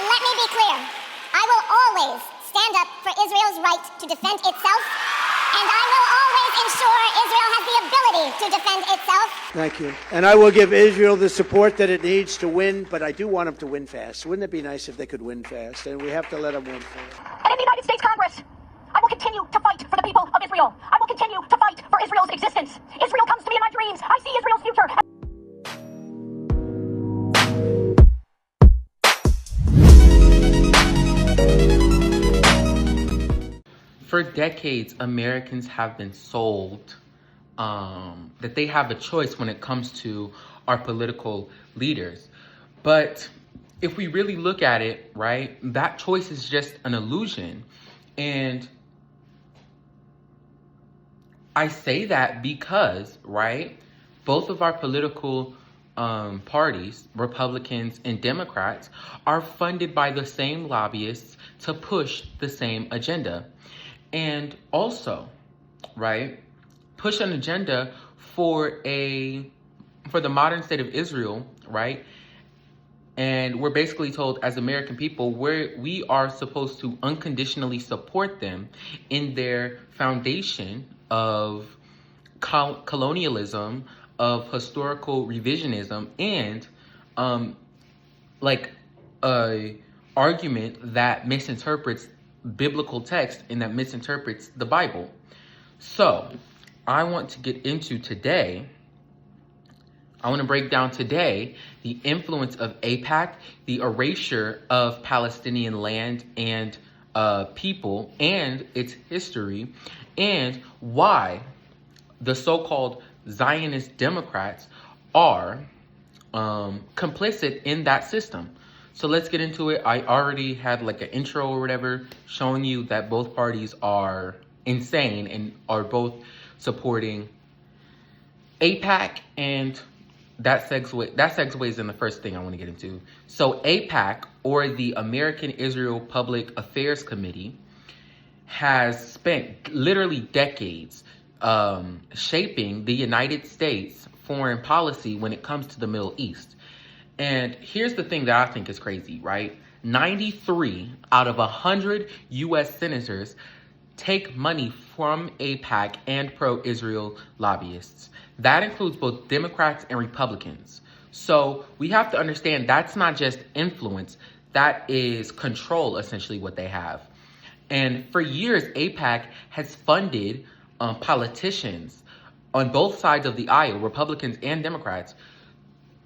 And let me be clear, I will always stand up for Israel's right to defend itself, and I will always ensure Israel has the ability to defend itself. Thank you. And I will give Israel the support that it needs to win, but I do want them to win fast. Wouldn't it be nice if they could win fast? And we have to let them win fast. And in the United States Congress, I will continue to fight for the people of Israel. I will continue to fight for Israel's existence. Israel comes to me in my dreams. I see Israel's future. For decades, Americans have been sold that they have a choice when it comes to our political leaders. But if we really look at it, right, that choice is just an illusion. And I say that because, right, both of our political parties, Republicans and Democrats, are funded by the same lobbyists to push the same agenda. And also, right, push an agenda for the modern state of Israel, right? And we're basically told as American people, we are supposed to unconditionally support them in their foundation of colonialism, of historical revisionism, and a argument that misinterprets biblical text and that misinterprets the Bible. So I want to get into today, I want to break down today the influence of AIPAC, the erasure of Palestinian land and people and its history, and why the so-called Zionist Democrats are complicit in that system. So let's get into it. I already had like an intro or whatever showing you that both parties are insane and are both supporting AIPAC, and that segues in the first thing I want to get into. So AIPAC, or the American Israel Public Affairs Committee, has spent literally decades shaping the United States foreign policy when it comes to the Middle East. And here's the thing that I think is crazy, right? 93 out of 100 U.S. senators take money from AIPAC and pro-Israel lobbyists. That includes both Democrats and Republicans. So we have to understand that's not just influence, that is control, essentially, what they have. And for years, AIPAC has funded politicians on both sides of the aisle, Republicans and Democrats,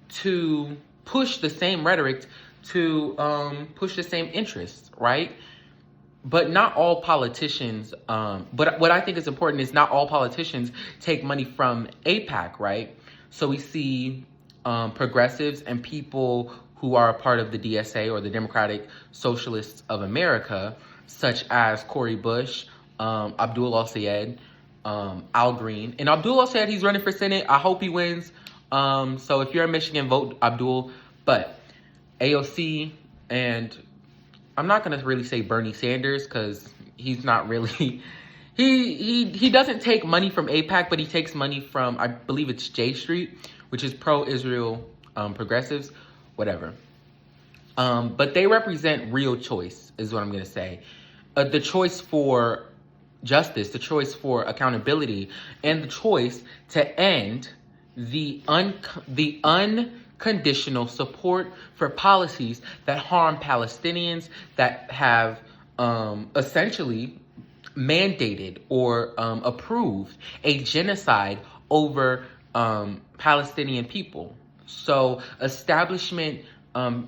to push the same rhetoric, to push the same interests, right? But not all politicians, but what I think is important is not all politicians take money from AIPAC, right? So we see progressives and people who are a part of the DSA, or the Democratic Socialists of America, such as Cori Bush, Abdul Al-Sayed, Al Green. And Abdul Al-Sayed, he's running for Senate. I hope he wins. So if you're in Michigan, vote Abdul. But AOC, and I'm not going to really say Bernie Sanders because he's not really, he doesn't take money from AIPAC, but he takes money from, I believe it's J Street, which is pro-Israel progressives, whatever. But they represent real choice, is what I'm going to say. The choice for justice, the choice for accountability, and the choice to end the unconditional support for policies that harm Palestinians, that have essentially mandated or approved a genocide over Palestinian people. So establishment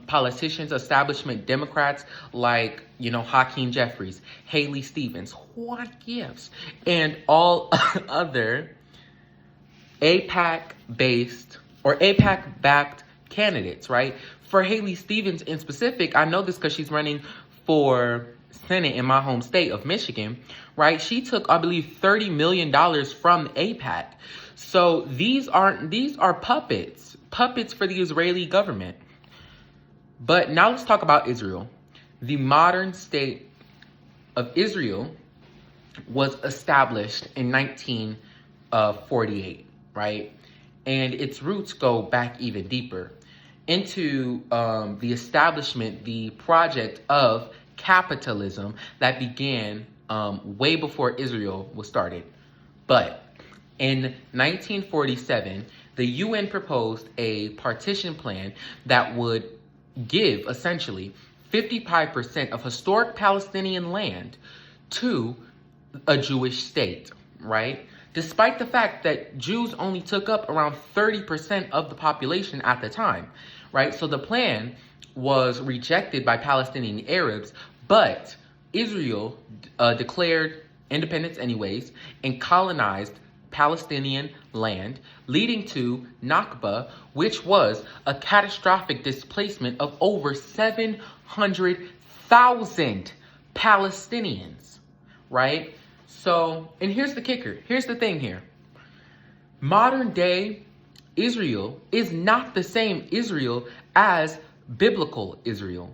politicians, establishment Democrats like, Hakeem Jeffries, Haley Stevens, what gives, and all other AIPAC-based or AIPAC-backed candidates, right? For Haley Stevens in specific, I know this because she's running for Senate in my home state of Michigan, right? She took, I believe, $30 million from AIPAC. So these are puppets for the Israeli government. But now let's talk about Israel. The modern state of Israel was established in 1948, right? And its roots go back even deeper. into the establishment, the project of capitalism that began way before Israel was started. But in 1947, the UN proposed a partition plan that would give essentially 55% of historic Palestinian land to a Jewish state, right? Despite the fact that Jews only took up around 30% of the population at the time, right? So the plan was rejected by Palestinian Arabs, but Israel declared independence anyways and colonized Palestinian land, leading to Nakba, which was a catastrophic displacement of over 700,000 Palestinians, right? So, and here's the kicker. Here's the thing here. Modern day Israel is not the same Israel as biblical Israel,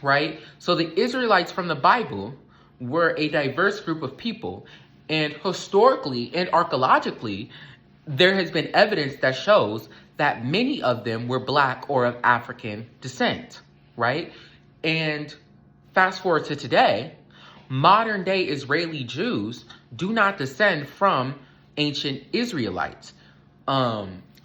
right? So the Israelites from the Bible were a diverse group of people, and historically and archaeologically, there has been evidence that shows that many of them were Black or of African descent, right? And fast forward to today, modern day Israeli Jews do not descend from ancient Israelites.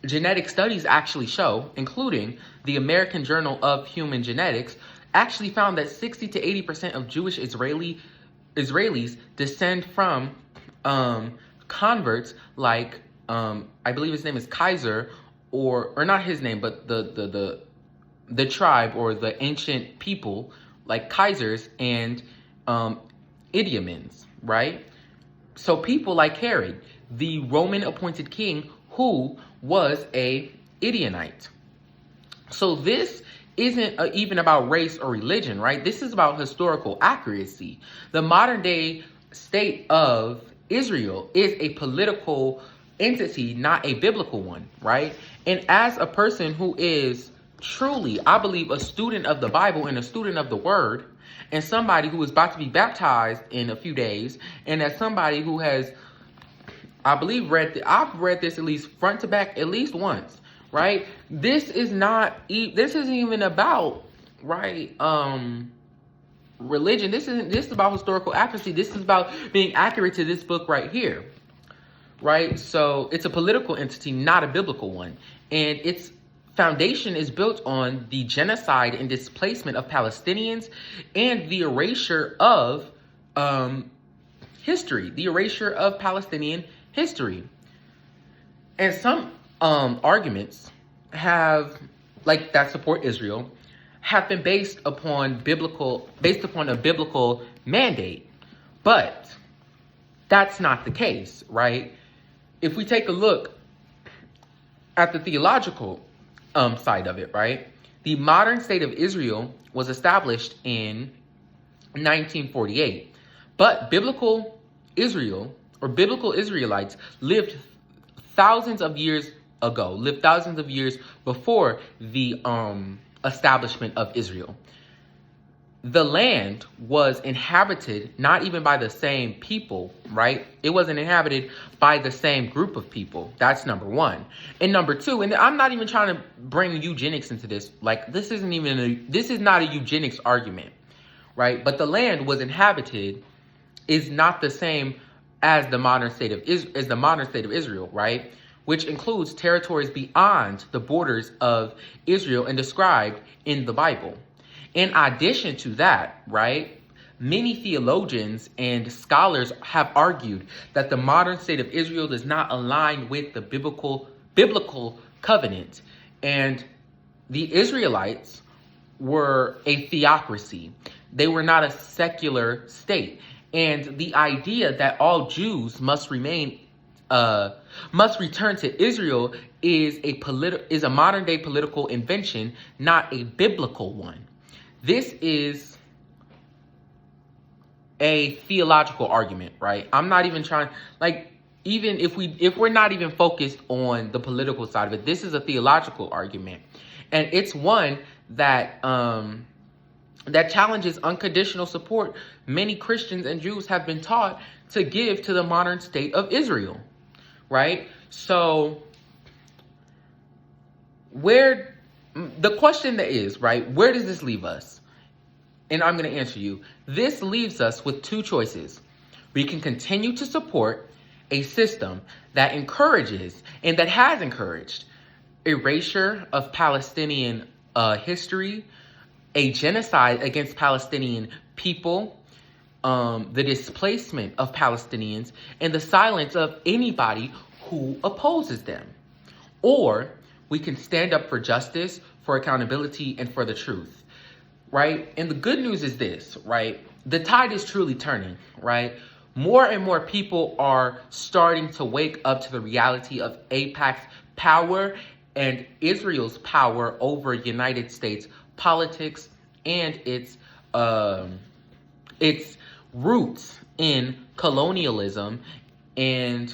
Genetic studies actually show, including the American Journal of Human Genetics, actually found that 60 to 80% of Jewish Israelis descend from converts like I believe his name is Kaiser, or not his name, but the tribe or the ancient people like Kaisers and Idumeans, right? So people like Herod, the Roman appointed king, who was a Idumeanite. So this isn't even about race or religion, right? This is about historical accuracy. The modern day state of Israel is a political entity, not a biblical one, right? And as a person who is truly, I believe, a student of the Bible and a student of the Word, and somebody who is about to be baptized in a few days, and as somebody who has, I believe, I've read this at least front to back at least once, right? This isn't even about, right, religion. This is about historical accuracy. This is about being accurate to this book right here, right? So it's a political entity, not a biblical one. And its foundation is built on the genocide and displacement of Palestinians and the erasure of history, the erasure of Palestinian history. And some arguments that support Israel have been based upon a biblical mandate. But that's not the case, right? If we take a look at the theological side of it, right? The modern state of Israel was established in 1948, but biblical Israel or biblical Israelites lived thousands of years before the establishment of Israel. The land was inhabited not even by the same people, right? It wasn't inhabited by the same group of people. That's number one. And number two, and I'm not even trying to bring eugenics into this. Like, this is not a eugenics argument, right? But the land was inhabited is not the same as the modern state of Israel, right? Which includes territories beyond the borders of Israel and described in the Bible. In addition to that, right, many theologians and scholars have argued that the modern state of Israel does not align with the biblical covenant. And the Israelites were a theocracy. They were not a secular state. And the idea that all Jews must return to Israel is a modern day political invention, not a biblical one. This is a theological argument, right? I'm not even trying, even if we're not even focused on the political side of it, this is a theological argument. And it's one that that challenges unconditional support many Christians and Jews have been taught to give to the modern state of Israel, right? So where the question that is, right, where does this leave us? And I'm going to answer you. This leaves us with two choices. We can continue to support a system that encourages and that has encouraged erasure of Palestinian history, a genocide against Palestinian people, the displacement of Palestinians, and the silence of anybody who opposes them. Or we can stand up for justice, for accountability, and for the truth, right? And the good news is this, right? The tide is truly turning, right? More and more people are starting to wake up to the reality of AIPAC's power and Israel's power over United States politics and its roots in colonialism and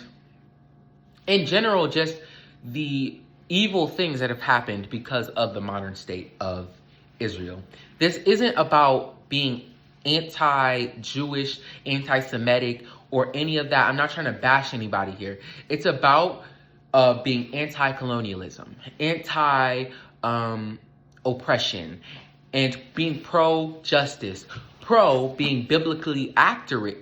in general just the evil things that have happened because of the modern state of Israel. This isn't about being anti-Jewish, anti-Semitic, or any of that. I'm not trying to bash anybody here. It's about being anti-colonialism, anti-oppression, and being pro-justice, pro being biblically accurate,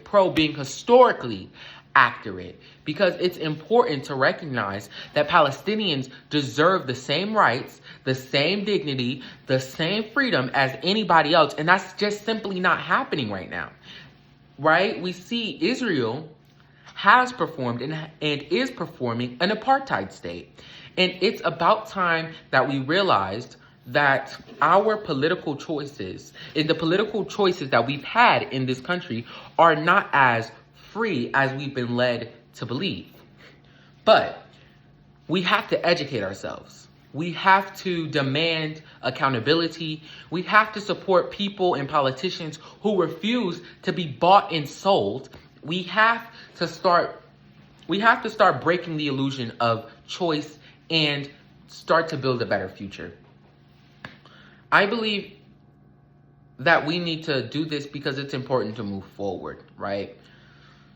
pro being historically accurate, because it's important to recognize that Palestinians deserve the same rights, the same dignity, the same freedom as anybody else, and that's just simply not happening right now, right? We see Israel has performed and is performing an apartheid state, and it's about time that we realized that our political choices and the political choices that we've had in this country are not as free as we've been led to believe. But we have to educate ourselves. We have to demand accountability. We have to support people and politicians who refuse to be bought and sold. We have to start breaking the illusion of choice and start to build a better future. I believe that we need to do this because it's important to move forward, right?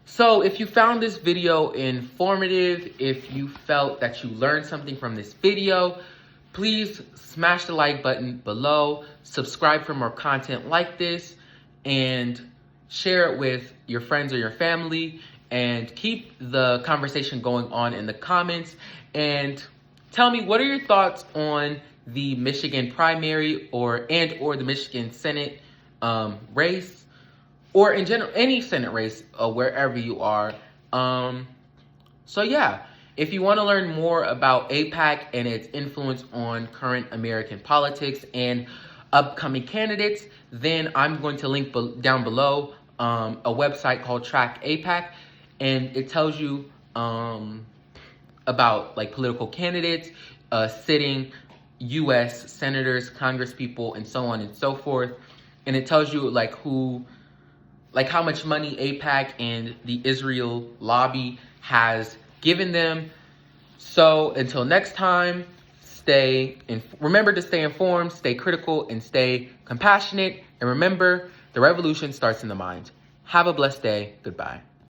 So if you found this video informative, if you felt that you learned something from this video, please smash the like button below, subscribe for more content like this, and share it with your friends or your family, and keep the conversation going on in the comments. And tell me, what are your thoughts on the Michigan primary or the Michigan Senate race? Or in general, any Senate race, wherever you are. So yeah, if you want to learn more about AIPAC and its influence on current American politics and upcoming candidates, then I'm going to link down below a website called Track AIPAC, and it tells you about like political candidates, sitting U.S. senators, congresspeople, and so on and so forth. And it tells you like how much money AIPAC and the Israel lobby has given them. So until next time, remember to stay informed, stay critical, and stay compassionate. And remember, the revolution starts in the mind. Have a blessed day. Goodbye.